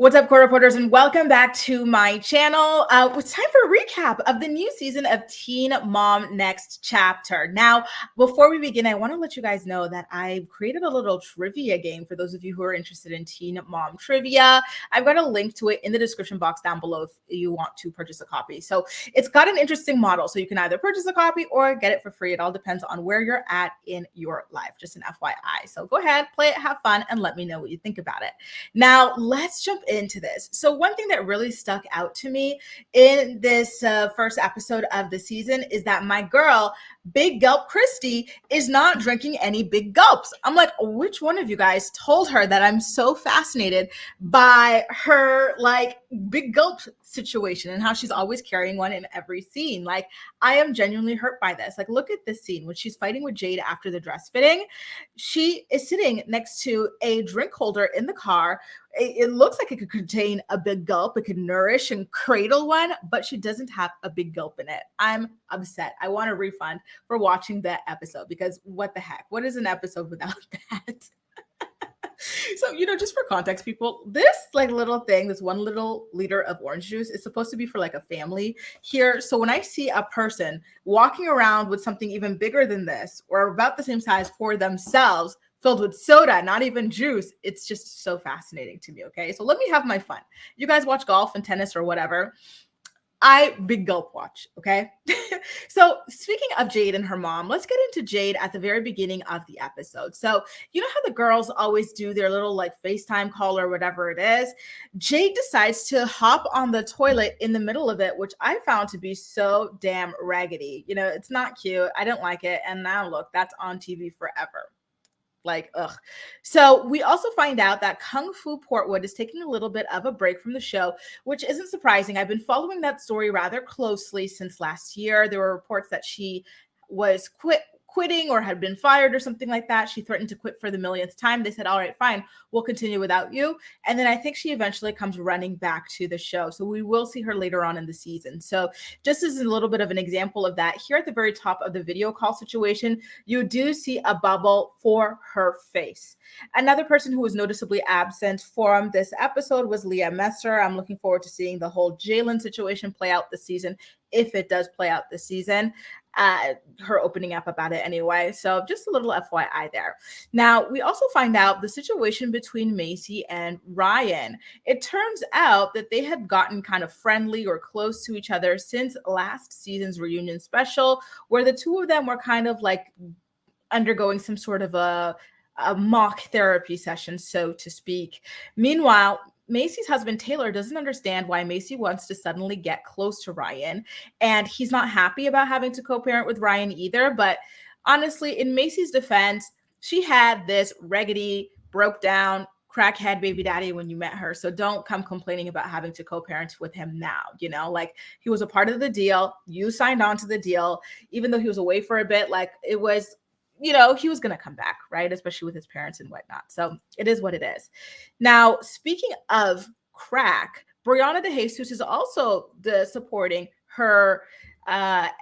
What's up, Core Reporters, and welcome back to my channel. It's time for a recap of the new season of Teen Mom Next Chapter. Now, before we begin, I want to let you guys know that I've created a little trivia game for those of you who are interested in Teen Mom trivia. I've got a link to it in the description box down below if you want to purchase a copy. So it's got an interesting model, so you can either purchase a copy or get it for free. It all depends on where you're at in your life, just an FYI. So go ahead, play it, have fun, and let me know what you think about it. Now, let's jump into this. So one thing that really stuck out to me in this first episode of the season is that my girl, Big Gulp Christy, is not drinking any big gulps. I'm like, which one of you guys told her that I'm so fascinated by her like big gulp situation and how she's always carrying one in every scene? Like, I am genuinely hurt by this. Like, look at this scene when she's fighting with Jade after the dress fitting. She is sitting next to a drink holder in the car. It looks like it could contain a big gulp. It could nourish and cradle one, but she doesn't have a big gulp in it. I'm upset. I want a refund for watching that episode because what the heck? What is an episode without that? So, just for context, people, this like little thing, this 1 little liter of orange juice is supposed to be for like a family here. So when I see a person walking around with something even bigger than this or about the same size for themselves, filled with soda, not even juice, it's just so fascinating to me, okay? So let me have my fun. You guys watch golf and tennis or whatever. I big gulp watch, okay? So speaking of Jade and her mom, let's get into Jade at the very beginning of the episode. So you know how the girls always do their little like FaceTime call or whatever it is? Jade decides to hop on the toilet in the middle of it, which I found to be so damn raggedy. It's not cute. I didn't like it. And now look, that's on TV forever. Like, ugh. So we also find out that Kung Fu Portwood is taking a little bit of a break from the show, which isn't surprising. I've been following that story rather closely since last year. There were reports that she was quitting or had been fired or something like that. She threatened to quit for the millionth time. They said, all right, fine, we'll continue without you. And then I think she eventually comes running back to the show. So we will see her later on in the season. So just as a little bit of an example of that, here at the very top of the video call situation, you do see a bubble for her face. Another person who was noticeably absent from this episode was Leah Messer. I'm looking forward to seeing the whole Jalen situation play out this season, if it does play out this season. Her opening up about it anyway. So just a little FYI there. Now, we also find out the situation between Macy and Ryan. It turns out that they had gotten kind of friendly or close to each other since last season's reunion special, where the two of them were kind of like undergoing some sort of a mock therapy session, so to speak. Meanwhile, Macy's husband, Taylor, doesn't understand why Macy wants to suddenly get close to Ryan. And he's not happy about having to co-parent with Ryan either. But honestly, in Macy's defense, she had this raggedy, broke down, crackhead baby daddy when you met her. So don't come complaining about having to co-parent with him now. Like he was a part of the deal. You signed on to the deal, even though he was away for a bit. Like it was, he was going to come back, right? Especially with his parents and whatnot. So it is what it is. Now, speaking of crack, Briana Dejesus is also supporting her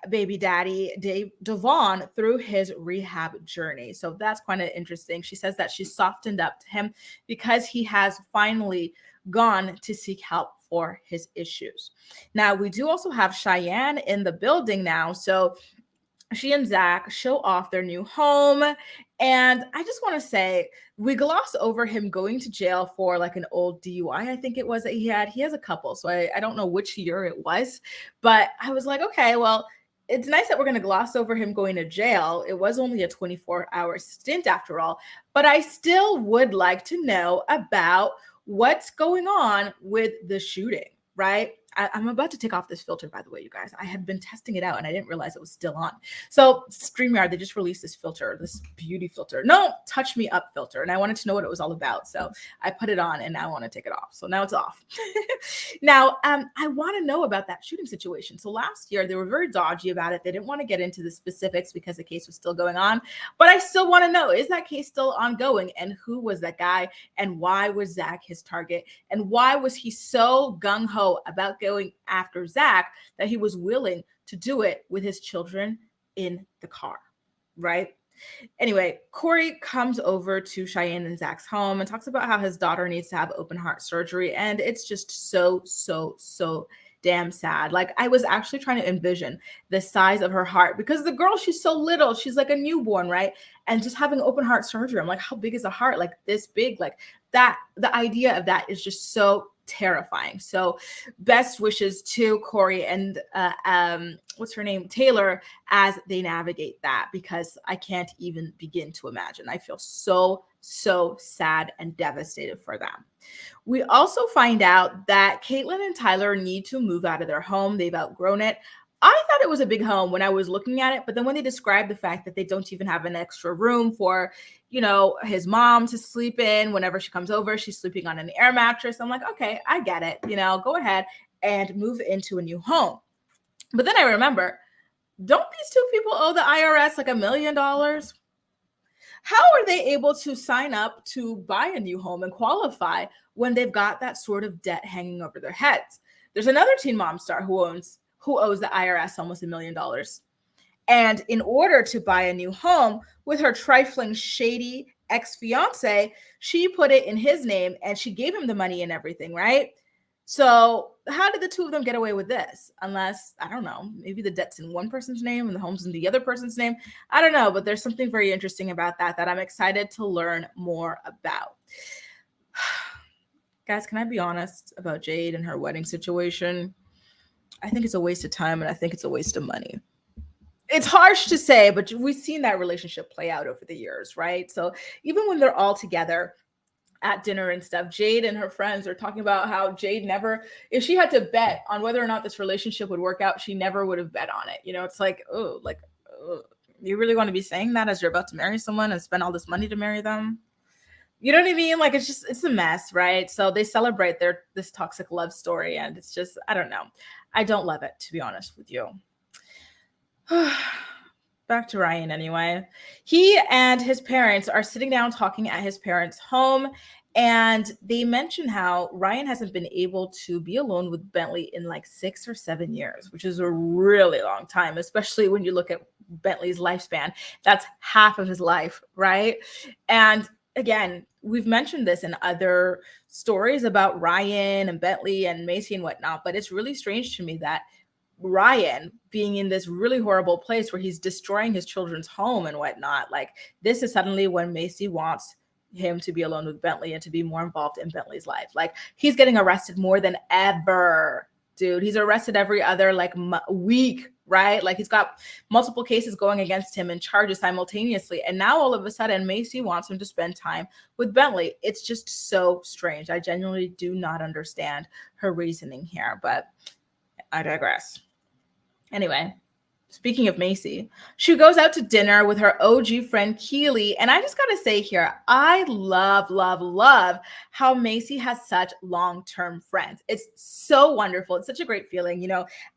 baby daddy, Devon, through his rehab journey. So that's kind of interesting. She says that she's softened up to him because he has finally gone to seek help for his issues. Now, we do also have Cheyenne in the building now. So she and Zach show off their new home. And I just want to say, we gloss over him going to jail for like an old DUI, I think it was that he had. He has a couple, so I don't know which year it was. But I was like, okay, well, it's nice that we're going to gloss over him going to jail. It was only a 24-hour stint after all. But I still would like to know about what's going on with the shooting, right? I'm about to take off this filter, by the way, you guys. I had been testing it out and I didn't realize it was still on. So StreamYard, they just released this filter, this beauty filter. No, touch me up filter. And I wanted to know what it was all about. So I put it on and now I want to take it off. So now it's off. Now, I want to know about that shooting situation. So last year, they were very dodgy about it. They didn't want to get into the specifics because the case was still going on. But I still want to know, is that case still ongoing? And who was that guy? And why was Zach his target? And why was he so gung-ho about going after Zach that he was willing to do it with his children in the car, right? Anyway, Cory comes over to Cheyenne and Zach's home and talks about how his daughter needs to have open heart surgery. And it's just so damn sad. Like, I was actually trying to envision the size of her heart because the girl, she's so little. She's like a newborn, right? And just having open heart surgery, I'm like, how big is a heart? Like this big, like that. The idea of that is just so terrifying. So best wishes to Cory and what's her name, Taylor, as they navigate that, because I can't even begin to imagine. I feel so sad and devastated for them. We also find out that Catelynn and Tyler need to move out of their home. They've outgrown it. I thought it was a big home when I was looking at it, but then when they described the fact that they don't even have an extra room for, his mom to sleep in whenever she comes over, she's sleeping on an air mattress. I'm like, okay, I get it. Go ahead and move into a new home. But then I remember, don't these two people owe the IRS like $1 million? How are they able to sign up to buy a new home and qualify when they've got that sort of debt hanging over their heads? There's another Teen Mom star who owes the IRS almost $1 million. And in order to buy a new home with her trifling, shady ex-fiance, she put it in his name and she gave him the money and everything, right? So how did the two of them get away with this? Unless, I don't know, maybe the debt's in one person's name and the home's in the other person's name. I don't know, but there's something very interesting about that I'm excited to learn more about. Guys, can I be honest about Jade and her wedding situation? I think it's a waste of time and I think it's a waste of money. It's harsh to say, but we've seen that relationship play out over the years, right? So even when they're all together at dinner and stuff, Jade and her friends are talking about how Jade never, if she had to bet on whether or not this relationship would work out, she never would have bet on it. It's like, you really want to be saying that as you're about to marry someone and spend all this money to marry them? You know what I mean? Like, it's a mess, right? So they celebrate this toxic love story, and it's just, I don't know. I don't love it, to be honest with you. Back to Ryan anyway. He and his parents are sitting down talking at his parents' home, and they mention how Ryan hasn't been able to be alone with Bentley in like 6 or 7 years, which is a really long time, especially when you look at Bentley's lifespan. That's half of his life, right? And again, we've mentioned this in other stories about Ryan and Bentley and Macy and whatnot, but it's really strange to me that Ryan being in this really horrible place where he's destroying his children's home and whatnot, like this is suddenly when Macy wants him to be alone with Bentley and to be more involved in Bentley's life. Like, he's getting arrested more than ever, dude. He's arrested every other week, right? Like, he's got multiple cases going against him and charges simultaneously. And now all of a sudden Macy wants him to spend time with Bentley. It's just so strange. I genuinely do not understand her reasoning here, but I digress. Anyway, speaking of Macy, she goes out to dinner with her OG friend Keely. And I just got to say here, I love how Macy has such long-term friends. It's so wonderful. It's such a great feeling.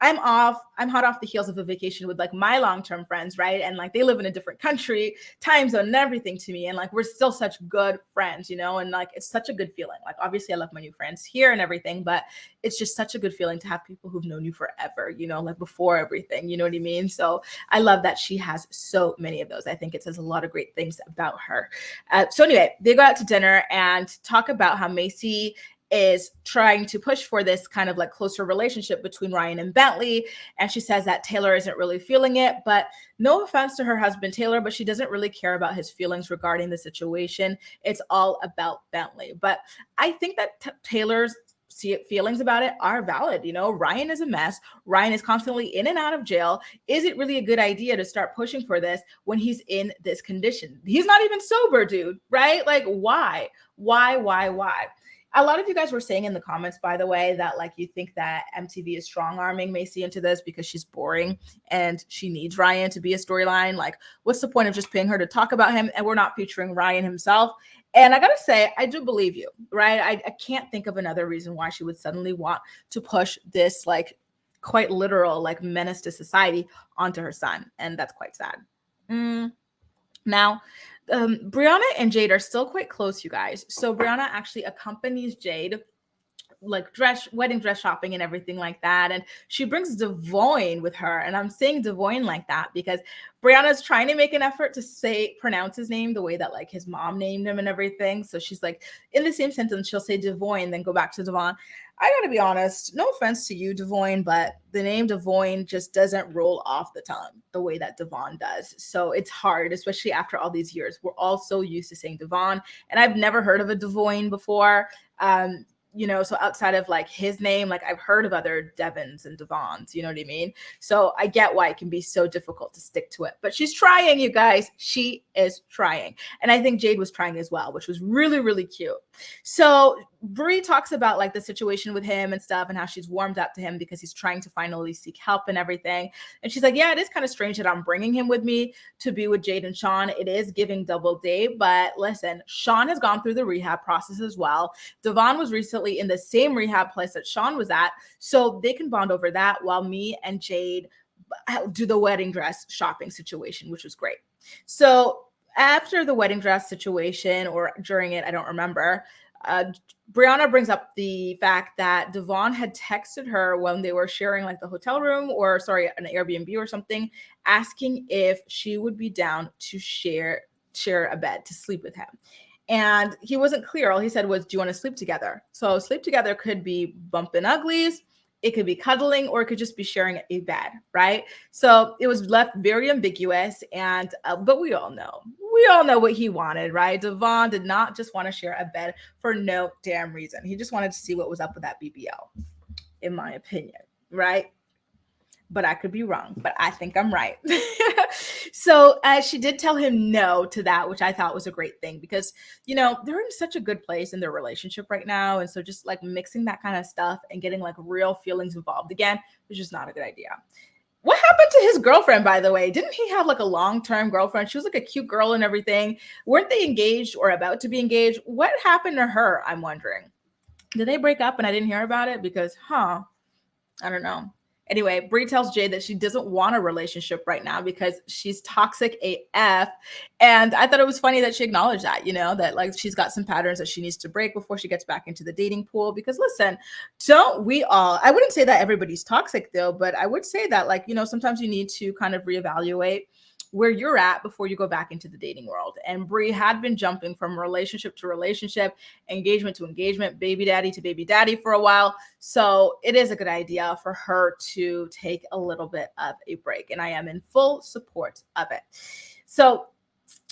I'm hot off the heels of a vacation with like my long-term friends, right? And like they live in a different country, time zone and everything to me. And like, we're still such good friends, and like, it's such a good feeling. Like, obviously I love my new friends here and everything, but it's just such a good feeling to have people who've known you forever, like before everything, you know what I mean? So I love that she has so many of those. I think it says a lot of great things about her. So anyway, they go out to dinner and talk about how Macy is trying to push for this kind of like closer relationship between Ryan and Bentley. And she says that Taylor isn't really feeling it, but no offense to her husband, Taylor, but she doesn't really care about his feelings regarding the situation. It's all about Bentley. But I think that Taylor's feelings about it are valid. Ryan is a mess. Ryan is constantly in and out of jail. Is it really a good idea to start pushing for this when he's in this condition? He's not even sober, dude, right? Like, why? A lot of you guys were saying in the comments, by the way, that like you think that MTV is strong arming Macy into this because she's boring and she needs Ryan to be a storyline. Like, what's the point of just paying her to talk about him and we're not featuring Ryan himself? And I gotta say, I do believe you, right? I can't think of another reason why she would suddenly want to push this like quite literal like menace to society onto her son. And that's quite sad. Now, Brianna and Jade are still quite close, you guys. So Brianna actually accompanies Jade like wedding dress shopping and everything like that. And she brings Devoin with her. And I'm saying Devoin like that because Brianna's trying to make an effort to pronounce his name the way that like his mom named him and everything. So she's like, in the same sentence, she'll say Devoin, then go back to Devon. I gotta be honest, no offense to you, Devoin, but the name Devoin just doesn't roll off the tongue the way that Devon does. So it's hard, especially after all these years. We're all so used to saying Devon, and I've never heard of a Devoin before. So outside of like his name, like I've heard of other Devons and Devons, you know what I mean? So I get why it can be so difficult to stick to it, but she's trying, you guys. She is trying. And I think Jade was trying as well, which was really, really cute. So Bree talks about like the situation with him and stuff and how she's warmed up to him because he's trying to finally seek help and everything. And she's like, yeah, it is kind of strange that I'm bringing him with me to be with Jade and Sean. It is giving double date, but listen, Sean has gone through the rehab process as well. Devon was recently in the same rehab place that Sean was at, so they can bond over that while me and Jade do the wedding dress shopping situation, which was great. So after the wedding dress situation or during it, I don't remember, Brianna brings up the fact that Devon had texted her when they were sharing like the hotel room an Airbnb or something, asking if she would be down to share a bed to sleep with him. And he wasn't clear. All he said was, do you want to sleep together? So sleep together could be bumping uglies, it could be cuddling, or it could just be sharing a bed, right? So it was left very ambiguous. And but we all know what he wanted, right? Devon did not just want to share a bed for no damn reason. He just wanted to see what was up with that BBL, in my opinion, right? But I could be wrong, but I think I'm right. So she did tell him no to that, which I thought was a great thing because, they're in such a good place in their relationship right now. And so just like mixing that kind of stuff and getting like real feelings involved again was just not a good idea. What happened to his girlfriend, by the way? Didn't he have like a long-term girlfriend? She was like a cute girl and everything. Weren't they engaged or about to be engaged? What happened to her? I'm wondering. Did they break up and I didn't hear about it? Because, I don't know. Anyway, Bree tells Jade that she doesn't want a relationship right now because she's toxic AF. And I thought it was funny that she acknowledged that, that like she's got some patterns that she needs to break before she gets back into the dating pool. Because listen, I wouldn't say that everybody's toxic though, but I would say that like, sometimes you need to kind of reevaluate where you're at before you go back into the dating world. And Bree had been jumping from relationship to relationship, engagement to engagement, baby daddy to baby daddy for a while. So it is a good idea for her to take a little bit of a break. And I am in full support of it. So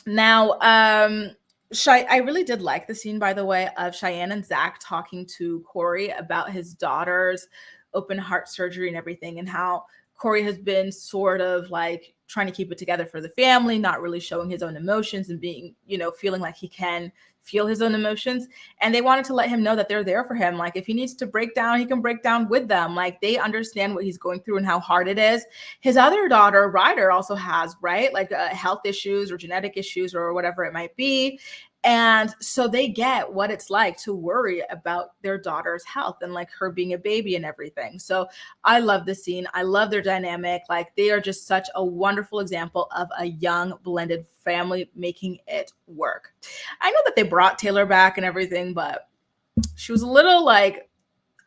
now, I really did like the scene, by the way, of Cheyenne and Zach talking to Cory about his daughter's open heart surgery and everything, and how Cory has been sort of like trying to keep it together for the family, not really showing his own emotions and being, feeling like he can feel his own emotions. And they wanted to let him know that they're there for him. Like if he needs to break down, he can break down with them. Like they understand what he's going through and how hard it is. His other daughter, Ryders, also has, right? Like health issues or genetic issues or whatever it might be. And so they get what it's like to worry about their daughter's health and like her being a baby and everything. So I love the scene. I love their dynamic. Like they are just such a wonderful example of a young blended family making it work. I know that they brought Taylor back and everything, but she was a little like,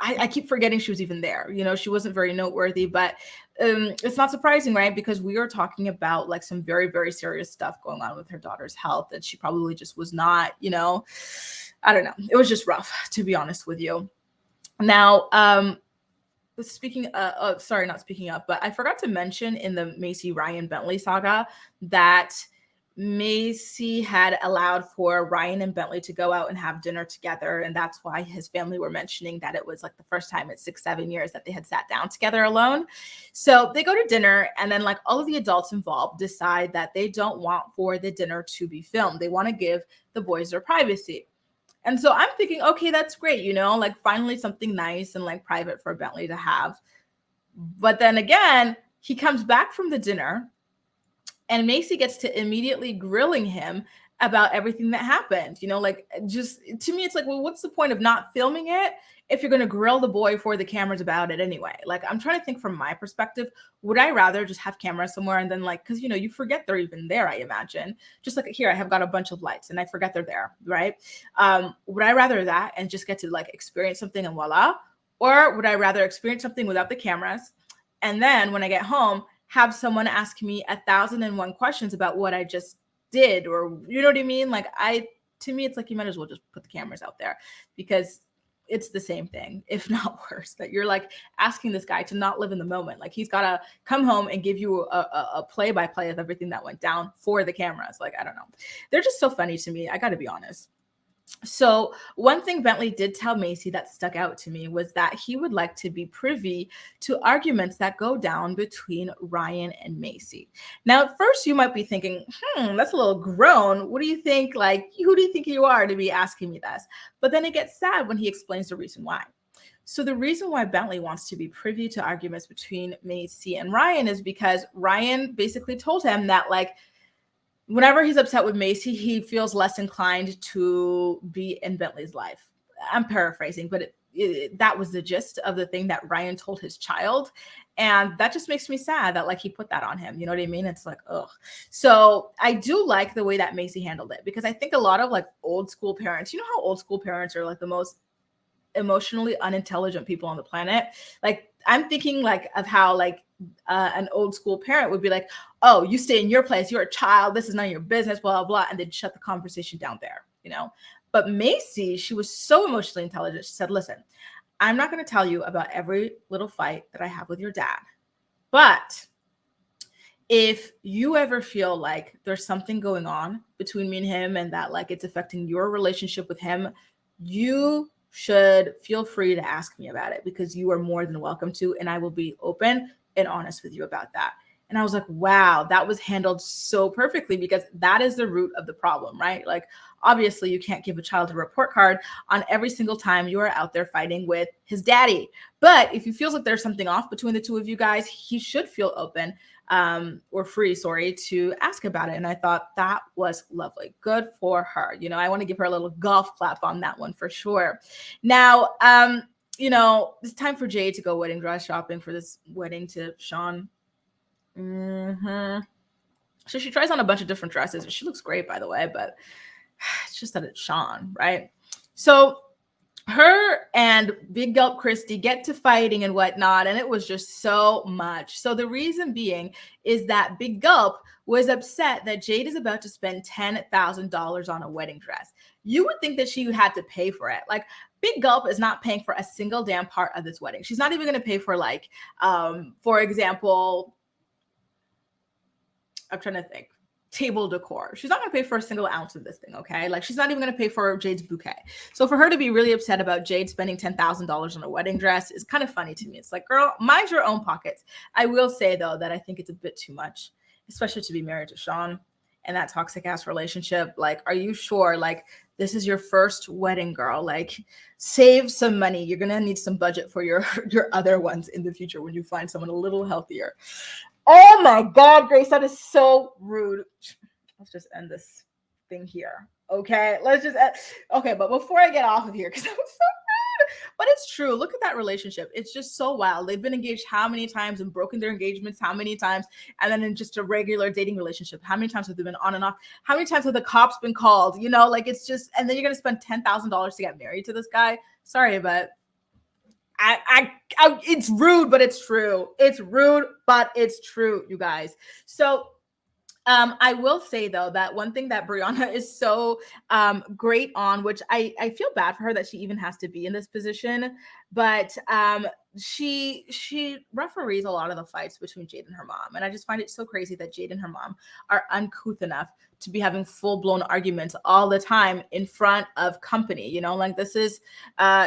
I keep forgetting she was even there. She wasn't very noteworthy, but it's not surprising, right? Because we are talking about like some very, very serious stuff going on with her daughter's health. And she probably just was not, I don't know. It was just rough, to be honest with you. Now, not speaking of, but I forgot to mention in the Macy Ryan Bentley saga that Macy had allowed for Ryan and Bentley to go out and have dinner together. And that's why his family were mentioning that it was like the first time in 6-7 years that they had sat down together alone. So they go to dinner and then like all of the adults involved decide that they don't want for the dinner to be filmed. They want to give the boys their privacy. And so I'm thinking, okay, that's great. Like finally something nice and like private for Bentley to have. But then again, he comes back from the dinner and Macy gets to immediately grilling him about everything that happened. Like, just to me, it's like, well, what's the point of not filming it if you're going to grill the boy for the cameras about it anyway? Like, I'm trying to think from my perspective, would I rather just have cameras somewhere and then, like, because you forget they're even there, I imagine. Just like here, I have got a bunch of lights and I forget they're there, right? Would I rather that and just get to like experience something and voila? Or would I rather experience something without the cameras, and then when I get home, have someone ask me 1,001 questions about what I just did, or you know what I mean? Like, to me, it's like you might as well just put the cameras out there, because it's the same thing, if not worse, that you're like asking this guy to not live in the moment. Like, he's got to come home and give you a play-by-play of everything that went down for the cameras. Like, I don't know. They're just so funny to me. I got to be honest. So one thing Bentley did tell Macy that stuck out to me was that he would like to be privy to arguments that go down between Ryan and Macy. Now, at first you might be thinking, that's a little grown. What do you think? Like, who do you think you are to be asking me this? But then it gets sad when he explains the reason why. So the reason why Bentley wants to be privy to arguments between Macy and Ryan is because Ryan basically told him that, like, whenever he's upset with Macy, he feels less inclined to be in Bentley's life. I'm paraphrasing, but that was the gist of the thing that Ryan told his child. And that just makes me sad that, like, he put that on him. You know what I mean? It's like, ugh. So I do like the way that Macy handled it, because I think a lot of like old school parents, you know how old school parents are like the most emotionally unintelligent people on the planet. Like, I'm thinking like of how like an old school parent would be like, oh, you stay in your place, you're a child, this is none of your business, blah, blah, blah, and then shut the conversation down there, But Macy, she was so emotionally intelligent. She said, listen, I'm not going to tell you about every little fight that I have with your dad, but if you ever feel like there's something going on between me and him and that like it's affecting your relationship with him, you should feel free to ask me about it, because you are more than welcome to, and I will be open and honest with you about that. And I was like, wow, that was handled so perfectly, because that is the root of the problem, right? Like, obviously you can't give a child a report card on every single time you are out there fighting with his daddy. But if he feels like there's something off between the two of you guys, he should feel open or free, to ask about it. And I thought that was lovely. Good for her. I want to give her a little golf clap on that one for sure. Now, it's time for Jade to go wedding dress shopping for this wedding to Sean. So she tries on a bunch of different dresses, and she looks great, by the way, but it's just that it's Sean, right? So her and Big Gulp Christy get to fighting and whatnot, and it was just so much. So the reason being is that Big Gulp was upset that Jade is about to spend $10,000 on a wedding dress. You would think that she had to pay for it. Like, Big Gulp is not paying for a single damn part of this wedding. She's not even going to pay for, like, for example, I'm trying to think, table decor. She's not going to pay for a single ounce of this thing, okay? Like, she's not even going to pay for Jade's bouquet. So for her to be really upset about Jade spending $10,000 on a wedding dress is kind of funny to me. It's like, girl, mind your own pockets. I will say, though, that I think it's a bit too much, especially to be married to Sean and that toxic ass relationship. Like, are you sure? Like, this is your first wedding, girl. Like, save some money. You're going to need some budget for your other ones in the future when you find someone a little healthier. Oh my God, Grace, that is so rude. Let's just end this thing here. Okay, let's just end. Okay, but before I get off of here, because that was so rude, but it's true. Look at that relationship. It's just so wild. They've been engaged how many times and broken their engagements how many times, and then in just a regular dating relationship, how many times have they been on and off? How many times have the cops been called? Like, it's just, and then you're gonna spend $10,000 to get married to this guy. Sorry, but it's rude, but it's true. It's rude, but it's true, you guys. So I will say, though, that one thing that Brianna is so great on, which I feel bad for her that she even has to be in this position, but she referees a lot of the fights between Jade and her mom. And I just find it so crazy that Jade and her mom are uncouth enough to be having full-blown arguments all the time in front of company. Like, this is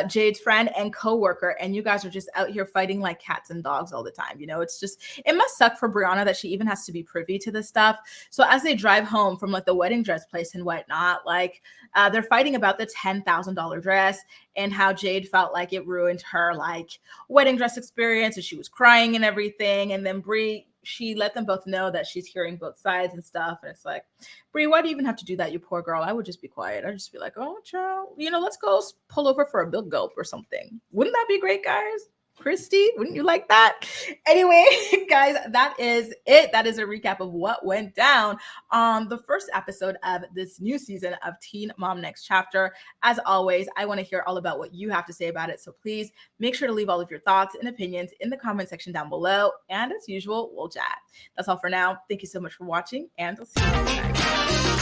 Jade's friend and co-worker, and you guys are just out here fighting like cats and dogs all the time. It's just, it must suck for Brianna that she even has to be privy to this stuff. So as they drive home from like the wedding dress place and whatnot, like they're fighting about the $10,000 dress and how Jade felt like it ruined her like wedding dress experience, and she was crying and everything. And then Bree, she let them both know that she's hearing both sides and stuff. And it's like, Bree, why do you even have to do that, you poor girl? I would just be quiet. I'd just be like, oh, child, let's go pull over for a Bill Gulp or something. Wouldn't that be great, guys? Christy, wouldn't you like that? Anyway, guys, that is it. That is a recap of what went down on the first episode of this new season of Teen Mom Next Chapter. As always, I want to hear all about what you have to say about it. So please make sure to leave all of your thoughts and opinions in the comment section down below. And as usual, we'll chat. That's all for now. Thank you so much for watching, and I'll see you next time.